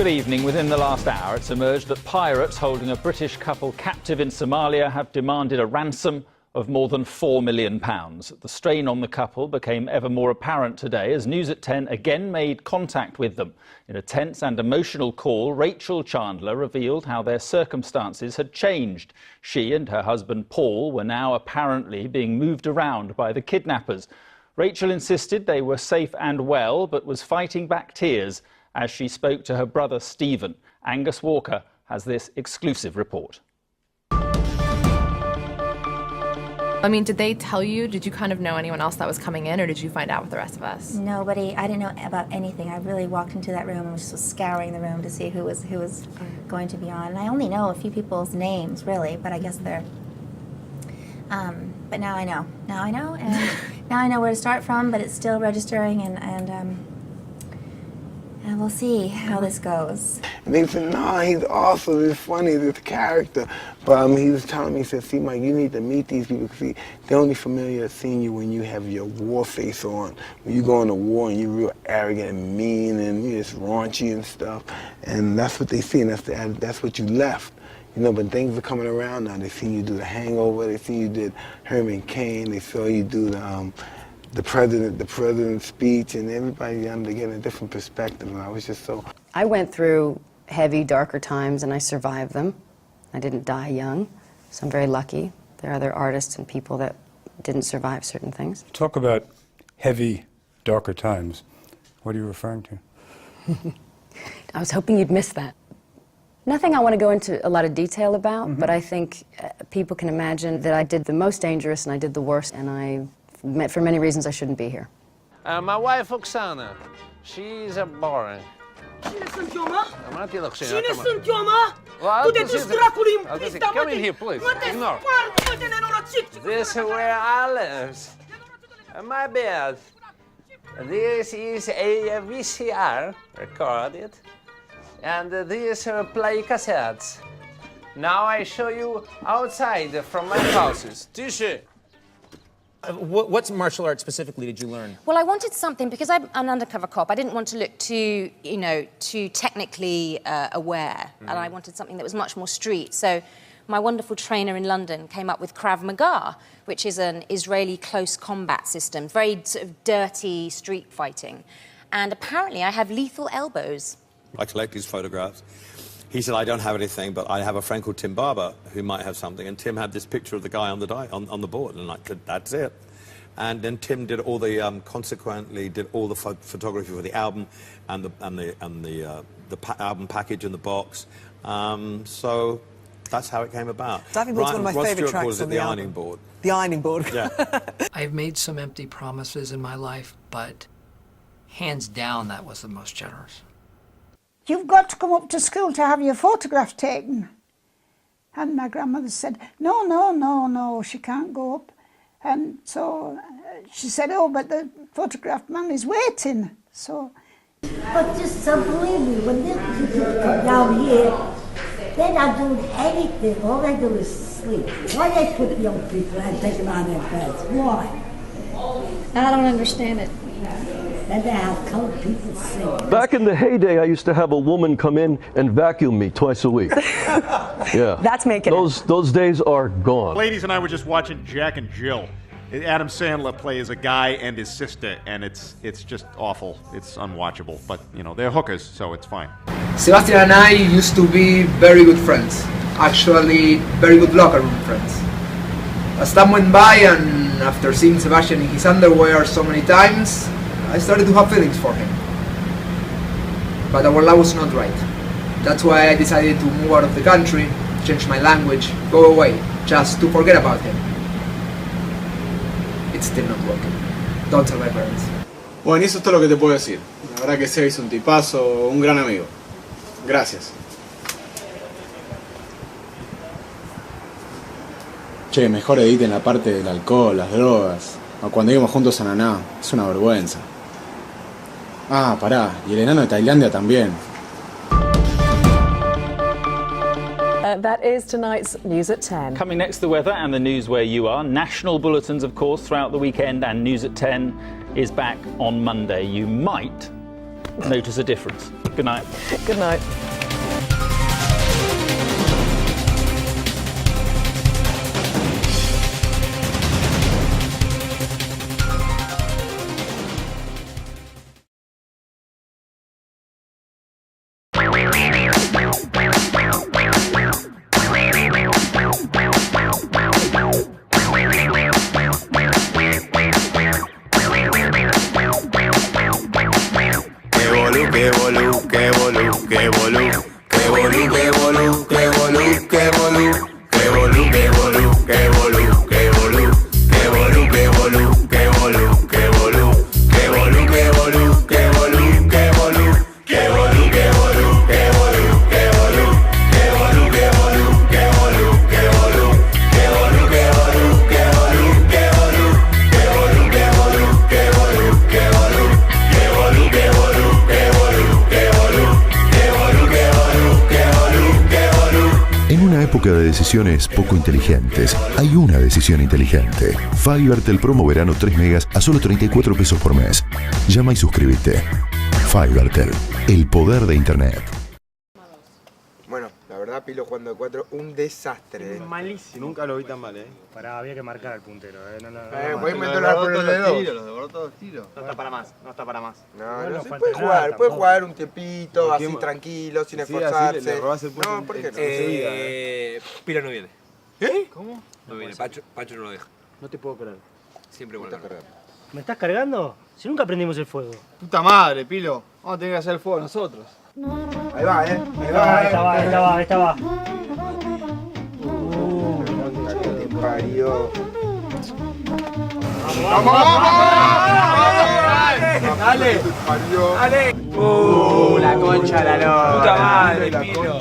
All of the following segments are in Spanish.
Good evening. Within the last hour, it's emerged that pirates holding a British couple captive in Somalia have demanded a ransom of more than £4 million. The strain on the couple became ever more apparent today as News at 10 again made contact with them. In a tense and emotional call, Rachel Chandler revealed how their circumstances had changed. She and her husband Paul were now apparently being moved around by the kidnappers. Rachel insisted they were safe and well, but was fighting back tears as she spoke to her brother Stephen. Angus Walker has this exclusive report. I mean, did they tell you, did you kind of know anyone else that was coming in, or did you find out with the rest of us? Nobody. I didn't know about anything. I really walked into that room and was just scouring the room to see who was going to be on. And I only know a few people's names, really, but I guess they're... but now I know. Now I know, and now I know where to start from, but it's still registering, and we'll see how this goes. And they said, no, he's awesome, it's funny, this character. But he was telling me, he said, see, Mike, you need to meet these people, because they're only familiar with seeing you when you have your war face on. When you go into war and you're real arrogant and mean and you're just raunchy and stuff. And that's what they see, and that's what you left. You know, but things are coming around now. They see you do The Hangover, they see you did Herman Cain, they saw you do the president's speech, and everybody they get a different perspective, and I was just so... I went through heavy, darker times, and I survived them. I didn't die young, so I'm very lucky. There are other artists and people that didn't survive certain things. Talk about heavy, darker times. What are you referring to? I was hoping you'd miss that. Nothing I want to go into a lot of detail about, but I think people can imagine that I did the most dangerous and I did the worst, and for many reasons, I shouldn't be here. My wife, Oksana, she's a boring. Cine sunt eu, mă? Cine sunt eu, mă? Du-te dus dracului în pista, mă! Come in here, please. Mă, te Ignore. spart, mă, te nenorocit! This is where I live. My bed. This is a VCR recorded, and these play cassettes. Now I show you outside from my houses. Tisha. What martial art specifically did you learn? Well, I wanted something, because I'm an undercover cop, I didn't want to look too, too technically aware, and I wanted something that was much more street. So my wonderful trainer in London came up with Krav Maga, which is an Israeli close combat system, very sort of dirty street fighting. And apparently I have lethal elbows. I collect his photographs. He said, I don't have anything, but I have a friend called Tim Barber who might have something. And Tim had this picture of the guy on the board, and I said, that's it. And then Tim did all the, consequently, did all the photography for the album and the album package and the box. So that's how it came about. Diving board's one of my favourite tracks on the ironing board. The ironing board. Yeah. I've made some empty promises in my life, but hands down, that was the most generous. You've got to come up to school to have your photograph taken. And my grandmother said, no, she can't go up. And so she said, oh, but the photograph man is waiting. So. But just believe me, when these people come down here, they're not doing anything. All they do is sleep. Why they put young people and take them out of their beds? Why? I don't understand it. And they have colored people sing. Back in the heyday, I used to have a woman come in and vacuum me twice a week. Yeah. That's making those days are gone. Ladies and I were just watching Jack and Jill. Adam Sandler plays a guy and his sister, and it's just awful. It's unwatchable, but they're hookers, so it's fine. Sebastian and I used to be very good friends. Actually, very good locker room friends. As time went by, and after seeing Sebastian in his underwear so many times, I started to have feelings for him. But our love was not right. That's why I decided to move out of the country, change my language, go away, just to forget about him. It's still not working. Don't tell my parents. Bueno, y eso es todo lo que te puedo decir. La verdad que Seba es un tipazo, un gran amigo. Gracias. Che, mejor editen la parte del alcohol, las drogas. O cuando íbamos juntos a Naná. Es una vergüenza. Ah, pará. Y el enano de Tailandia también. That is tonight's News at 10. Coming next, the weather and the news where you are. National bulletins, of course, throughout the weekend, and News at 10 is back on Monday. You might notice a difference. Good night. Good night. De decisiones poco inteligentes, hay una decisión inteligente. Fivertel promo verano 3 megas a solo 34 pesos por mes. Llama y suscríbete. Fivertel, el poder de internet. Bueno, la verdad, Pilo jugando de 4, un desastre. Malísimo. Nunca lo vi tan mal, Pará, había que marcar al puntero, voy a inventar por el dedo. Los devoró todos tiros. No está para más, no está para más. No, se puede jugar un tiempito, así tranquilo, sin esforzarse. Así le robás el punto. No, ¿por qué no? Pilo no viene. ¿Eh? ¿Cómo? No viene, Pacho no lo deja. No te puedo creer. Siempre vuelve a cargar. ¿Me estás cargando? Si nunca prendimos el fuego. Puta madre, Pilo. Vamos a tener que hacer el fuego nosotros. Ahí va, Ahí va. Te parió. ¡Dale! ¡Dale! La concha de la lora. Puta madre, Pilo.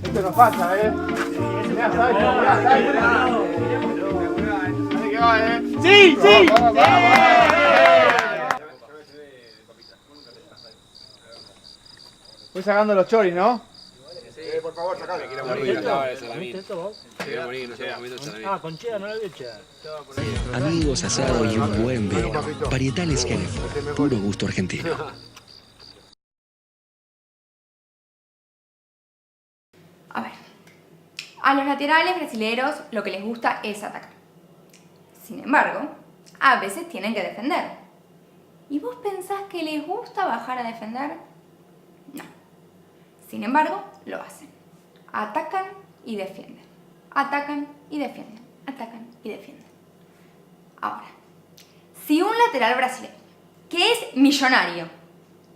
Esto no pasa, ¡Sí! Voy sacando los choris, ¿no? Por favor, sacale. Con cheddar no la voy a echar. Amigos, asado y un buen vino. Parietales Henneford, puro gusto argentino. A ver, a los laterales brasileros lo que les gusta es atacar. Sin embargo, a veces tienen que defender. ¿Y vos pensás que les gusta bajar a defender? No. Sin embargo, lo hacen. Atacan y defienden. Atacan y defienden. Atacan y defienden. Ahora, si un lateral brasileño, que es millonario,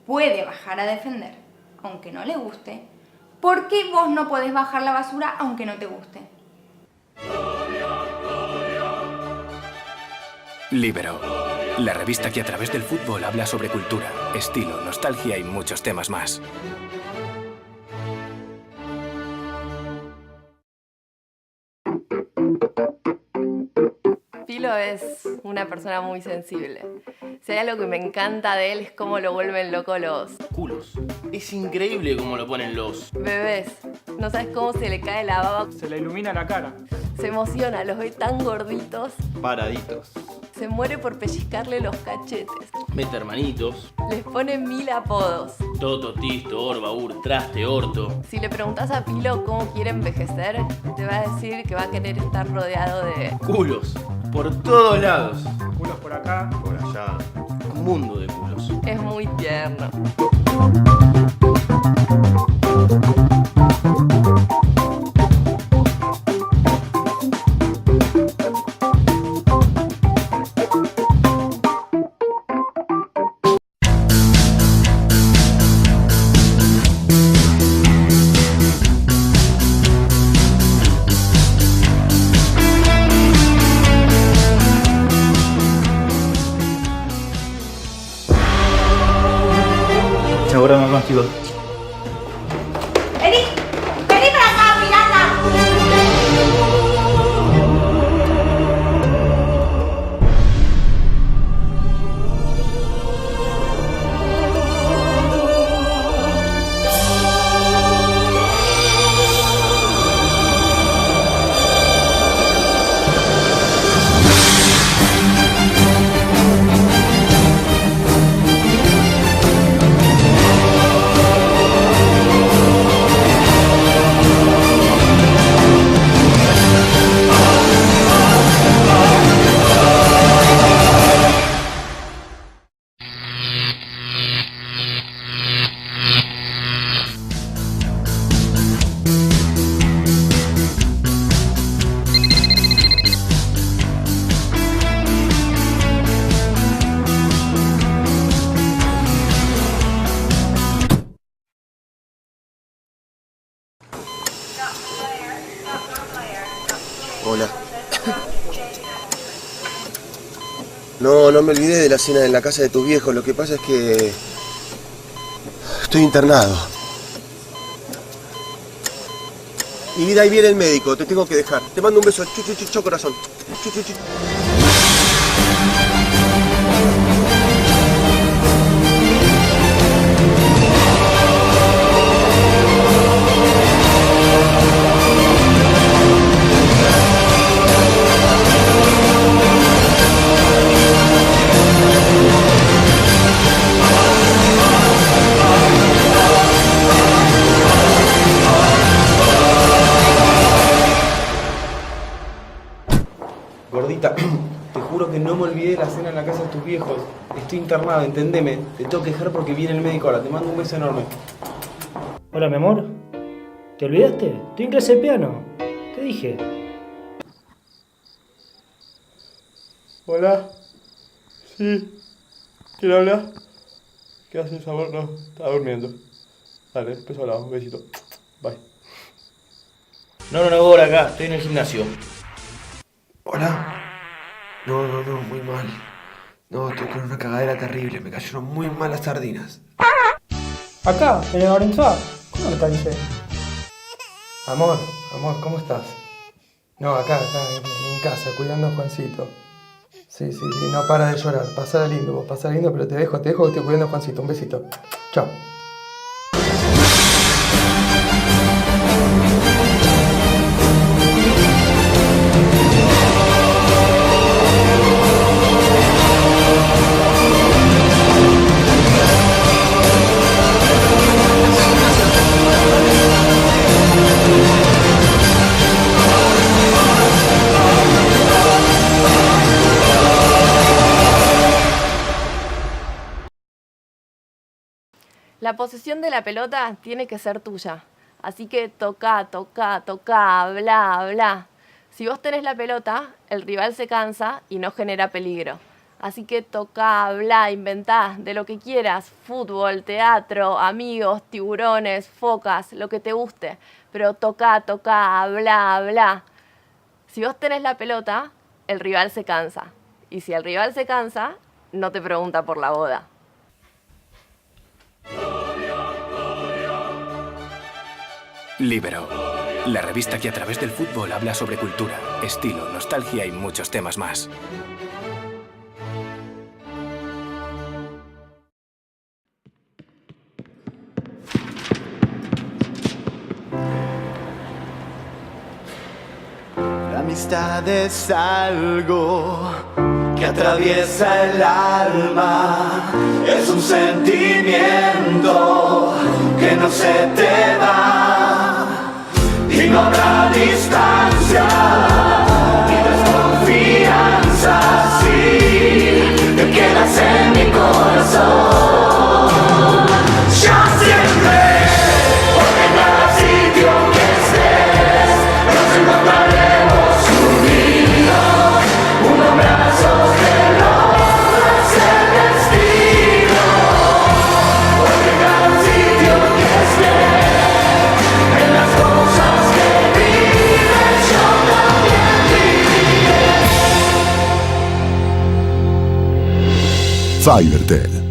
puede bajar a defender, aunque no le guste, ¿por qué vos no podés bajar la basura aunque no te guste? Libero, la revista que a través del fútbol habla sobre cultura, estilo, nostalgia y muchos temas más. Pilo es una persona muy sensible. Si hay algo que me encanta de él es cómo lo vuelven loco los culos. Es increíble cómo lo ponen los bebés. No sabes cómo se le cae la baba. Se le ilumina la cara. Se emociona, los ve tan gorditos. paraditos. Se muere por pellizcarle los cachetes. Mete hermanitos. Les pone 1000 apodos. Toto, Tisto, Orba, Ur, Traste, Orto. Si le preguntas a Pilo cómo quiere envejecer, te va a decir que va a querer estar rodeado de culos. Por todos lados. Culos por acá. Por allá. Un mundo de culos. Es muy tierno. Ahora más chicos. Hola. No me olvidé de la cena en la casa de tus viejos. Lo que pasa es que estoy internado. Mi vida, ahí viene el médico. Te tengo que dejar. Te mando un beso. Chu, corazón. Chu. Gordita, te juro que no me olvidé de la cena en la casa de tus viejos. Estoy internado, entendeme. Te tengo que dejar porque viene el médico ahora. Te mando un beso enorme. Hola, mi amor. ¿Te olvidaste? Estoy en clase de piano. ¿Qué dije? Hola. Sí. ¿Quién habla? ¿Qué haces, amor? No, estaba durmiendo. Dale, después hablamos. Un besito. Bye. No, ahora acá. Estoy en el gimnasio. Hola. No, muy mal. No, estoy con una cagadera terrible. Me cayeron muy mal las sardinas. Acá, en el Lorenzo. ¿Cómo te avisé? Amor, ¿cómo estás? No, acá, en casa, cuidando a Juancito. Sí, no para de llorar. Pasala lindo, pero te dejo que estoy cuidando a Juancito. Un besito. Chao. La posesión de la pelota tiene que ser tuya. Así que toca, bla. Si vos tenés la pelota, el rival se cansa y no genera peligro. Así que toca, habla, inventá de lo que quieras. Fútbol, teatro, amigos, tiburones, focas, lo que te guste. Pero toca, habla. Si vos tenés la pelota, el rival se cansa. Y si el rival se cansa, no te pregunta por la boda. Libero, la revista que a través del fútbol habla sobre cultura, estilo, nostalgia y muchos temas más. La amistad es algo que atraviesa el alma, es un sentimiento que no se te va y no habrá distancia ni desconfianza si te quedas en mi corazón. Ya siempre, porque en cada sitio que estés nos encontraremos unidos, unos brazos de logras el destino, porque en cada sitio que estés, en las cosas que vives yo también viviré. Fivertel.